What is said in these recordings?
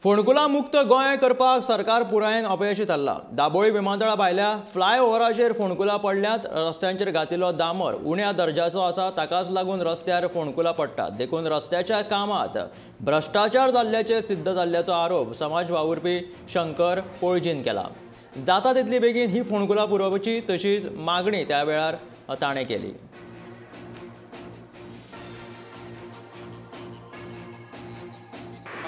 फोंडकुला मुक्त गोंय करपाक सरकार पुरायेन अपयशी थारला। दाबोळी विमानतळा भायल्या फ्लायओव्हराचेर फोंडकुला पडल्यात। रस्त्यांचेर घातिल्लो दामोर उण्या दर्जाचो आसा, ताकाच लागून रस्त्यार फोंडकुला पडटात। देखून रस्त्याच्या कामात भ्रष्टाचार जाल्ल्याचे सिद्ध जाल्ल्याचो आरोप समाज वावुरपी शंकर पोळजीन केला। जाता तितली बेगीन ही फोंडकुला पुरोवची तशीच मागणी त्या वेळार ताणें केली।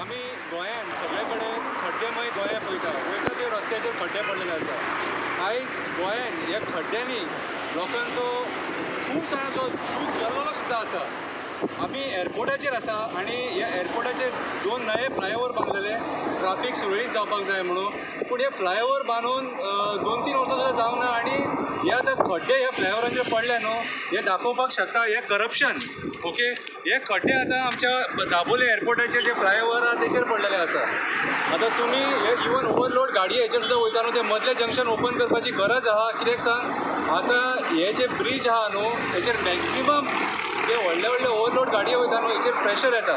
आमी गोंयांत सगळे कडेन खड्डेमय गोंय पळयता ते रस्त्याचेर खड्डे पडलेले आसा। आयज गोंयांत ह्या खड्ड्यांनी लोकांचो खूब जाणांचो जीव गेल्लो सुद्दां आसा। आमी एअरपोर्टाचेर आसा आनी ह्या एअरपोर्टाचेर 2 नवे फ्लायओव्हर बांदलेले ट्राफीक सुरळीत जावपाक जाय म्हणून, पूण हे फ्लायओव्हर बांदून 2-3 वर्सां सुद्दां जावना आनी हे आतां खड्डे ह्या फ्लायओव्हराचेर पडले न्हू, हे दाखोवपाक शकता हे करप्शन। ओके, हे खड्डे आतां आमच्या दाबोळे एअरपोर्टाचेर जे फ्लायओव्हर आसा तेचेर पडलेले आसा। आतां तुमी हे इवन ओवरलोड गाडये हेचेर सुद्दां वयता न्हू, ते मदले जंक्शन ओपन करपाची गरज आहा। कित्याक सांग, आतां हे जे ब्रीज आहा न्हू हेचेर मॅक्झिमम जे व्हडले व्हडले ओवरलोड गाडयो वयता न्हू हेचेर प्रेशर येता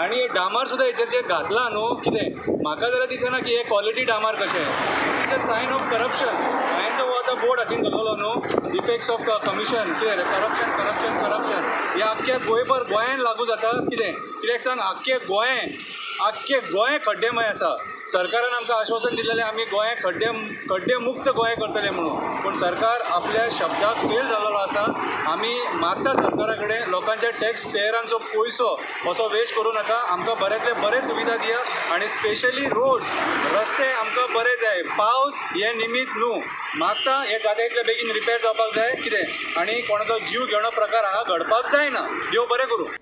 आनी डांबर सुद्दां हेचेर जे घातला न्हू, कितें म्हाका जाल्यार दिसना की हे क्वॉलिटी डांबर कशें। This is a sign of corruption. हांवें जो आतां बोर्ड हातीन धरलेलो न्हू, इफेक्ट्स ऑफ कमिशन, कितें करप्शन करप्शन करप्शन, हे आख्ख्या गोंयभर गोंयांत लागू जाता। कित्याक सांग, आख्खे गोंय खड्डेमय आसा। सरकारान आमकां आश्वासन दिलेलें आमी गोंय खड्डे मुक्त गोंय करतले म्हणून, पूण सरकार आपल्या शब्दाक फेल जाल्लो आसा। आमी मागता सरकारा कडेन लोकांच्या टॅक्स पेयरांचो पयसो असो वेस्ट करूं नाका, आमकां बऱ्यांतले बरे सुविधा दिया आनी स्पेशली रोड्स रस्ते आमकां बरे जाय। पावस हे निमित न्हू, मागता हे जाता तितले बेगीन रिपेर जावपाक जाय, कितें आनी कोणाचो जीव घेवणो प्रकार हांगा घडपाक जायना। देव बरें करूं।